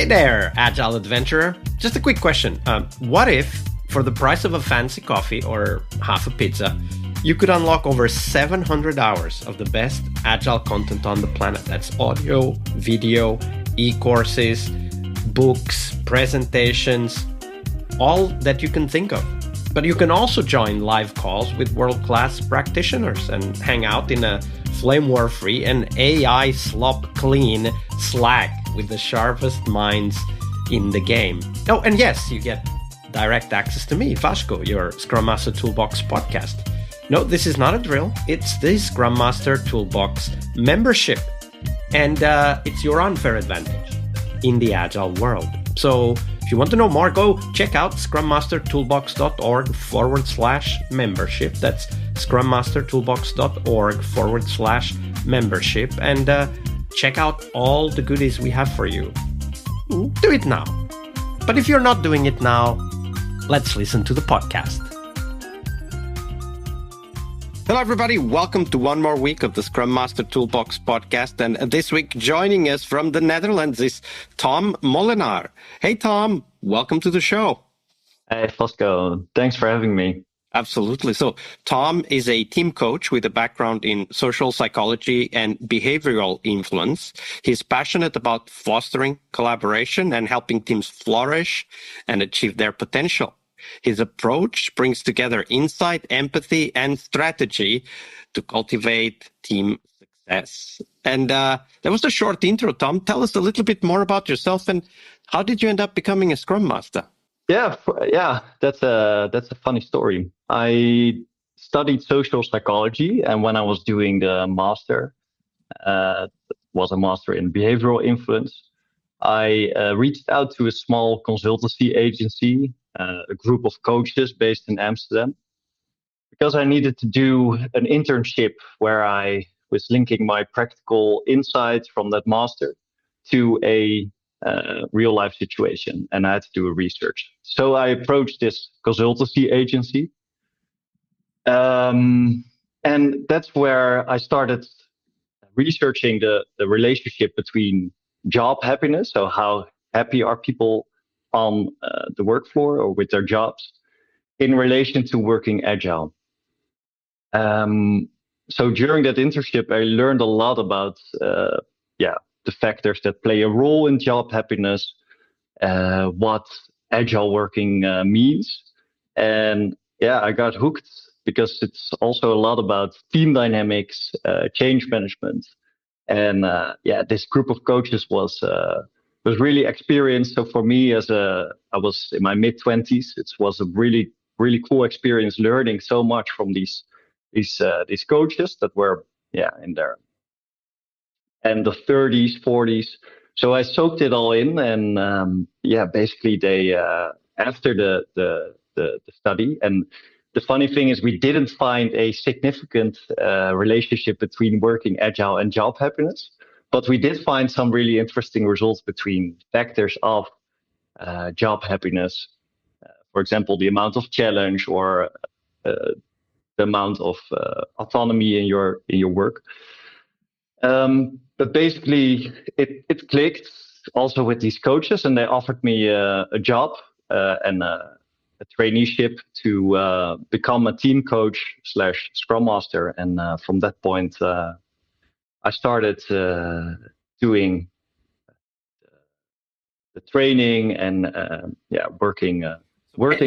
there, Agile adventurer. Just a quick question. What if, for the price of a fancy coffee or half a pizza, you could unlock over 700 hours of the best Agile content on the planet? That's audio, video, e-courses, books, presentations, all that you can think of. But you can also join live calls with world-class practitioners and hang out in a flame war-free and AI slop-clean Slack with the sharpest minds in the game. Oh, and yes, you get direct access to me, Vasco, your Scrum Master Toolbox podcast. No, this is not a drill. It's the Scrum Master Toolbox membership. And it's your unfair advantage in the Agile world. So if you want to know more, go check out scrummastertoolbox.org/membership. That's scrummastertoolbox.org/membership. And check out all the goodies we have for you. Do it now. But if you're not doing it now, let's listen to the podcast. Hello, everybody. Welcome to one more week of the Scrum Master Toolbox podcast. And this week, joining us from the Netherlands is Tom Molenaar. Hey, Tom. Welcome to the show. Hey, Vasco. Thanks for having me. Absolutely. So Tom is a team coach with a background in social psychology and behavioral influence. He's passionate about fostering collaboration and helping teams flourish and achieve their potential. His approach brings together insight, empathy, and strategy to cultivate team success. And that was a short intro, Tom. Tell us a little bit more about yourself and how did you end up becoming a Scrum Master? Yeah, that's a funny story. I studied social psychology, and when I was doing the master, was a master in behavioral influence, I reached out to a small consultancy agency, a group of coaches based in Amsterdam, because I needed to do an internship where I was linking my practical insights from that master to a real life situation, and I had to do a research. So I approached this consultancy agency, and that's where I started researching the relationship between job happiness, so how happy are people on the work floor or with their jobs, in relation to working agile. So during that internship, I learned a lot about the factors that play a role in job happiness, what agile working means. And I got hooked because it's also a lot about team dynamics, change management. And this group of coaches was really experienced. So for me, I was in my mid-20s, it was a really, really cool experience learning so much from these coaches that were in their end of 30s, 40s. So I soaked it all in, and basically they after the study. And the funny thing is, we didn't find a significant relationship between working agile and job happiness, but we did find some really interesting results between factors of job happiness. For example, the amount of challenge or the amount of autonomy in your work. But basically, it clicked also with these coaches, and they offered me a job and a traineeship to become a team coach / Scrum Master. And from that point, I started doing the training and working on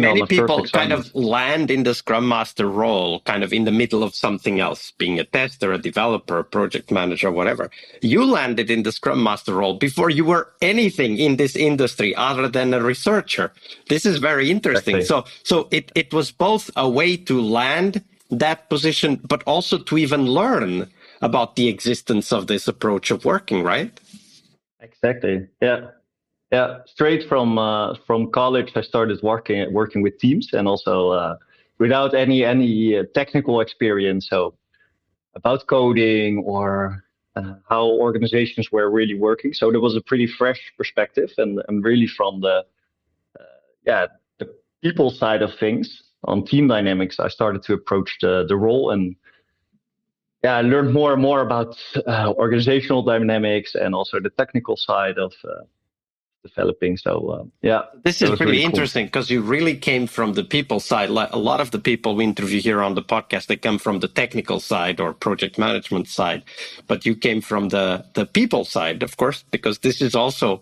many the people first kind assignment. of land in the Scrum Master role, kind of in the middle of something else, being a tester, a developer, a project manager, whatever. You landed in the Scrum Master role before you were anything in this industry other than a researcher. This is very interesting. Exactly. So it was both a way to land that position, but also to even learn about the existence of this approach of working, right? Exactly. Yeah. Straight from college, I started working with teams, and also without any technical experience. So about coding or how organizations were really working. So there was a pretty fresh perspective, and really from the people side of things on team dynamics, I started to approach the role, and I learned more and more about organizational dynamics and also the technical side of developing. So this that is was really really cool. interesting because you really came from the people side. Like a lot of the people we interview here on the podcast, they come from the technical side or project management side, but you came from the people side, of course, because this is also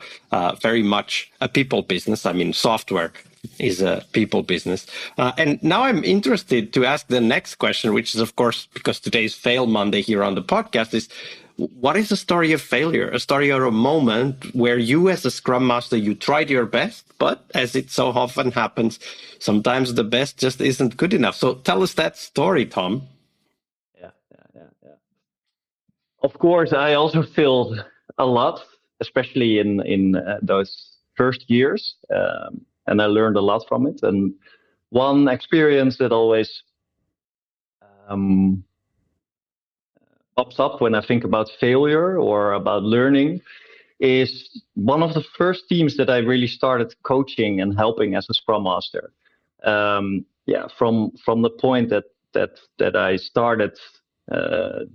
very much a people business. I mean, software is a people business. And now I'm interested to ask the next question, which is, of course, because today's Fail Monday here on the podcast, is what is a story of failure, a story or a moment where you as a Scrum Master, you tried your best, but as it so often happens, sometimes the best just isn't good enough. So tell us that story, Tom. Yeah. Of course, I also failed a lot, especially in those first years, and I learned a lot from it. And one experience that always um, pops up when I think about failure or about learning is one of the first teams that I really started coaching and helping as a Scrum Master. From the point that I started uh,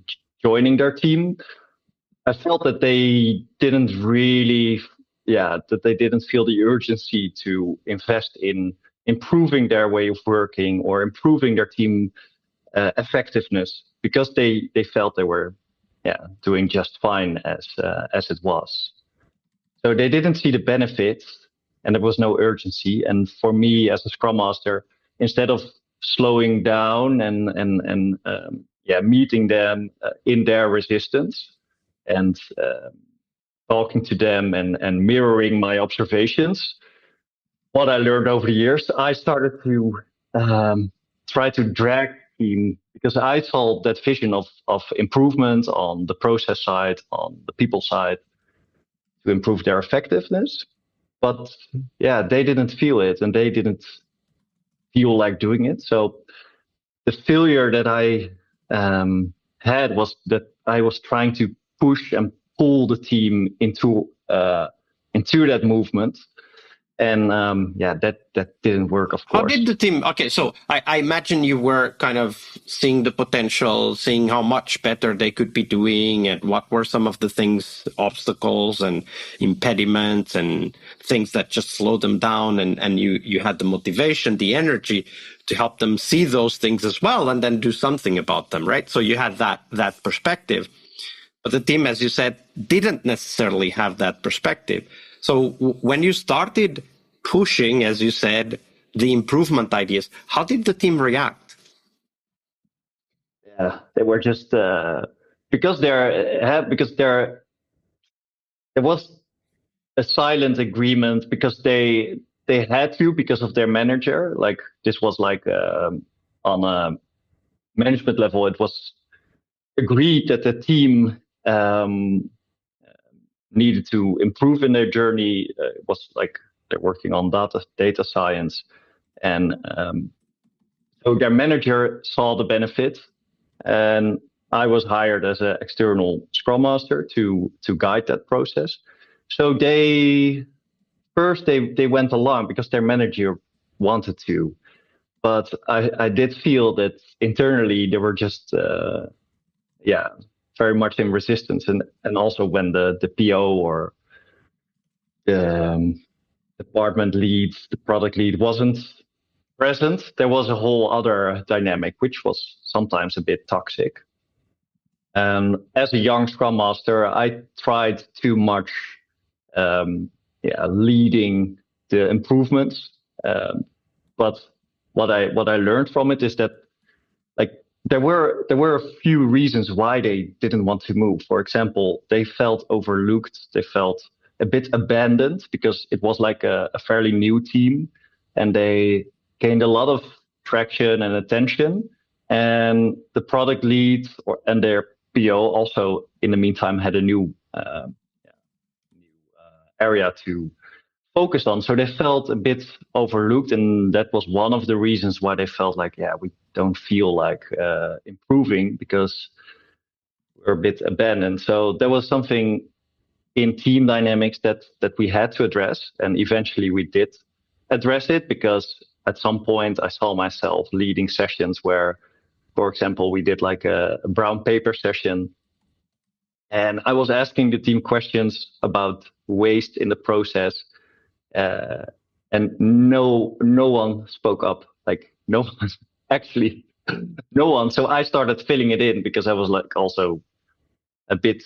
joining their team, I felt that they didn't really, that they didn't feel the urgency to invest in improving their way of working or improving their team effectiveness because they felt they were, doing just fine as it was. So they didn't see the benefits, and there was no urgency. And for me, as a Scrum Master, instead of slowing down and meeting them in their resistance and talking to them and mirroring my observations, what I learned over the years, I started to try to drag the team because I saw that vision of improvement on the process side, on the people side, to improve their effectiveness. But they didn't feel it and they didn't feel like doing it. So the failure that I had was that I was trying to push and pull the team into that movement. And that didn't work, of How course. did the team? Okay, so I imagine you were kind of seeing the potential, seeing how much better they could be doing, and what were some of the things, obstacles and impediments and things that just slowed them down, and you had the motivation, the energy to help them see those things as well, and then do something about them, right? So you had that perspective, but the team, as you said, didn't necessarily have that perspective. So when you started pushing, as you said, the improvement ideas, how did the team react? Yeah, they were just because there was a silent agreement because they had to because of their manager. Like this was like on a management level, it was agreed that the team needed to improve in their journey. It was like they're working on data science, and so their manager saw the benefit, and I was hired as an external Scrum Master to guide that process. So they went along because their manager wanted to, but I did feel that internally they were just very much in resistance, and also when the PO or the department lead, the product lead wasn't present, there was a whole other dynamic which was sometimes a bit toxic. As a young Scrum Master, I tried too much leading the improvements. But what I learned from it is that like there were a few reasons why they didn't want to move. For example, they felt overlooked. They felt a bit abandoned because it was like a fairly new team, and they gained a lot of traction and attention. And the product lead and their PO also, in the meantime, had a new area to focus on. So they felt a bit overlooked, and that was one of the reasons why they felt like, we don't feel like improving because we're a bit abandoned. So there was something in team dynamics that we had to address, and eventually we did address it because at some point I saw myself leading sessions where, for example, we did like a brown paper session, and I was asking the team questions about waste in the process, uh, and no one spoke up. Like no one, actually, no one. So I started filling it in because I was like also a bit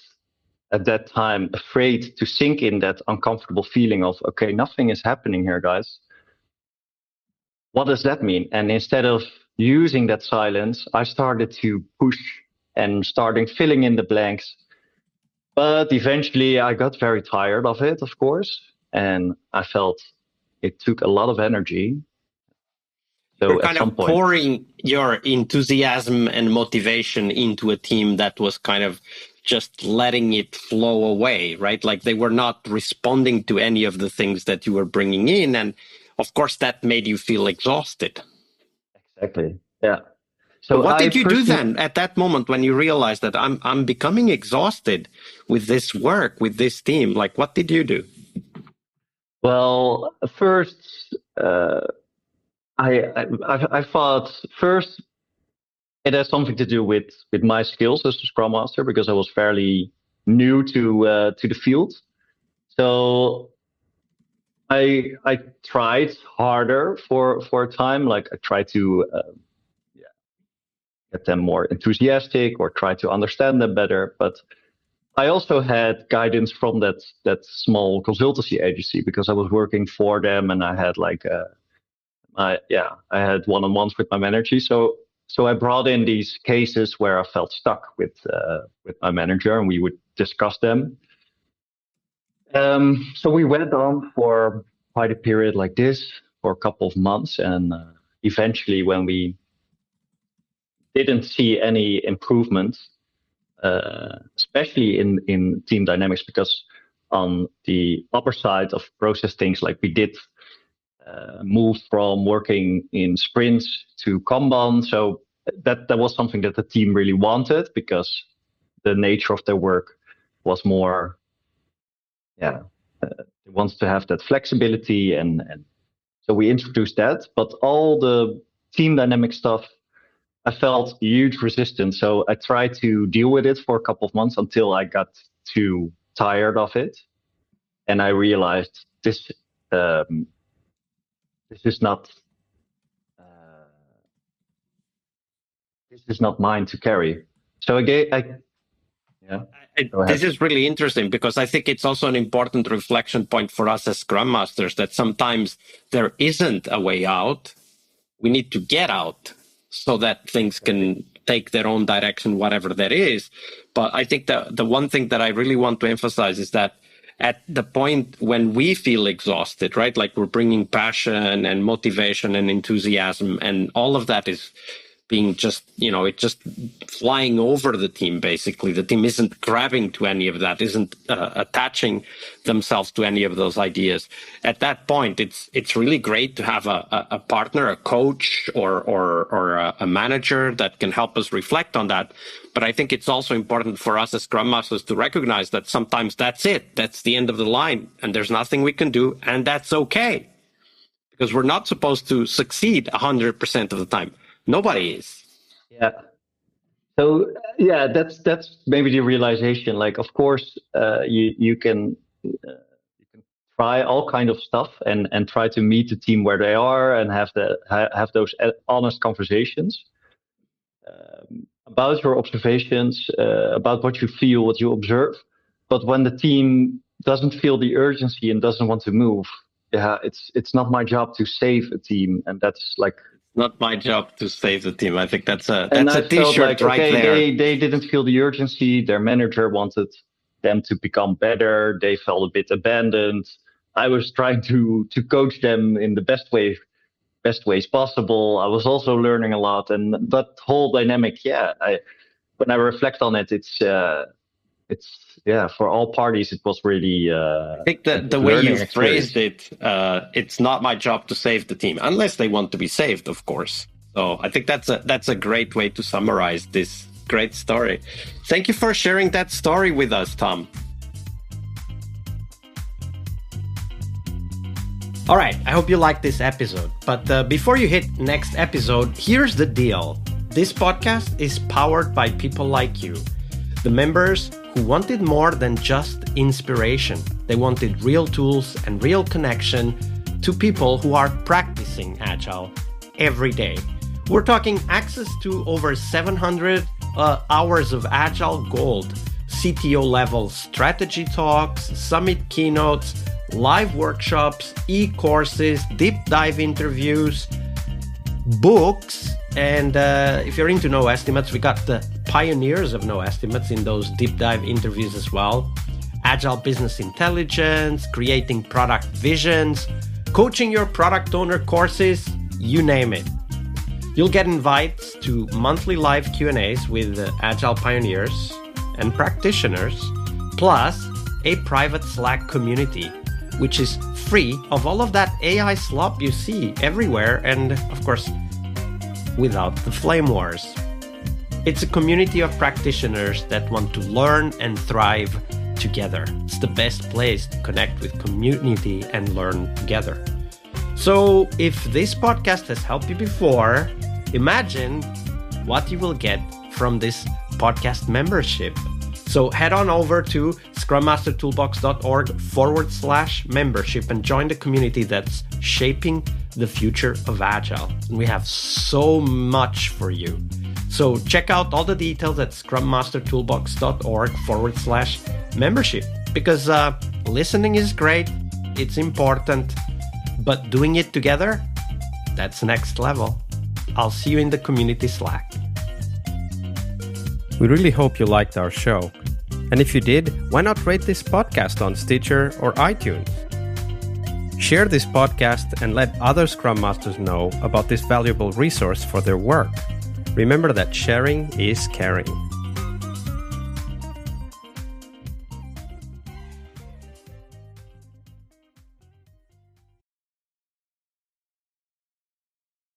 at that time afraid to sink in that uncomfortable feeling of, okay, nothing is happening here, guys. What does that mean? And instead of using that silence, I started to push and starting filling in the blanks. But eventually I got very tired of it, of course. And I felt it took a lot of energy. You're So at kind some of point, pouring your enthusiasm and motivation into a team that was kind of just letting it flow away, right? Like they were not responding to any of the things that you were bringing in. And of course, that made you feel exhausted. exactly. Yeah. So So what I did you do personally, then at that moment when you realized that I'm becoming exhausted with this work, with this team? Like, what did you do? well, first, I thought first it has something to do with my skills as a Scrum Master because I was fairly new to the field. So I tried harder for a time. Like I tried to get them more enthusiastic or try to understand them better. But I also had guidance from that small consultancy agency because I was working for them and I had like I had one-on-ones with my manager. So I brought in these cases where I felt stuck with my manager and we would discuss them. So we went on for quite a period like this for a couple of months, and eventually, when we didn't see any improvement, especially in team dynamics, because on the upper side of process things, like we did move from working in sprints to Kanban, so that was something that the team really wanted because the nature of their work was more, yeah, it wants to have that flexibility and so we introduced that. But all the team dynamic stuff, I felt huge resistance. So I tried to deal with it for a couple of months until I got too tired of it, and I realized this is not uh, this is not mine to carry. So yeah. Go This ahead. is really interesting because I think it's also an important reflection point for us as Scrum Masters that sometimes there isn't a way out. We need to get out so that things can take their own direction, whatever that is. But I think the one thing that I really want to emphasize is that at the point when we feel exhausted, right? Like we're bringing passion and motivation and enthusiasm and all of that is being just, it's just flying over the team, basically. The team isn't grabbing to any of that, isn't attaching themselves to any of those ideas. At that point, it's really great to have a partner, a coach, or a manager that can help us reflect on that. But I think it's also important for us as Scrum Masters to recognize that sometimes that's it. That's the end of the line, and there's nothing we can do, and that's okay. Because we're not supposed to succeed 100% of the time. Nobody is. Yeah. So yeah, that's maybe the realization. Like, of course, you can try all kind of stuff and try to meet the team where they are and have those honest conversations about your observations, about what you feel, what you observe. But when the team doesn't feel the urgency and doesn't want to move, yeah, it's not my job to save a team, and that's like Not my job to save the team. I think that's and a I felt t-shirt like, right okay, there. they didn't feel the urgency. Their manager wanted them to become better. They felt a bit abandoned. I was trying to coach them in the best ways possible. I was also learning a lot, and that whole dynamic, yeah. When I reflect on it, it's yeah, for all parties, it was really I think a that the good way learning you experience. phrased it, it's not my job to save the team, unless they want to be saved, of course. So I think that's a great way to summarize this great story. Thank you for sharing that story with us, Tom. All right, I hope you liked this episode. But before you hit next episode, here's the deal. This podcast is powered by people like you, the members who wanted more than just inspiration. They wanted real tools and real connection to people who are practicing Agile every day. We're talking access to over 700 hours of Agile Gold, CTO level strategy talks, summit keynotes, live workshops, e-courses, deep dive interviews, books, and if you're into no estimates, we got the pioneers of no estimates in those deep dive interviews as well. Agile business intelligence, creating product visions, coaching your product owner courses, you name it. You'll get invites to monthly live Q&As with Agile pioneers and practitioners, plus a private Slack community, which is free of all of that AI slop you see everywhere, and of course, without the flame wars. It's a community of practitioners that want to learn and thrive together. It's the best place to connect with community and learn together. So if this podcast has helped you before, imagine what you will get from this podcast membership. So head on over to scrummastertoolbox.org/membership and join the community that's shaping the future of Agile. And we have so much for you. So check out all the details at scrummastertoolbox.org/membership, because listening is great, it's important, but doing it together, that's next level. I'll see you in the community Slack. We really hope you liked our show. And if you did, why not rate this podcast on Stitcher or iTunes? Share this podcast and let other Scrum Masters know about this valuable resource for their work. Remember that sharing is caring.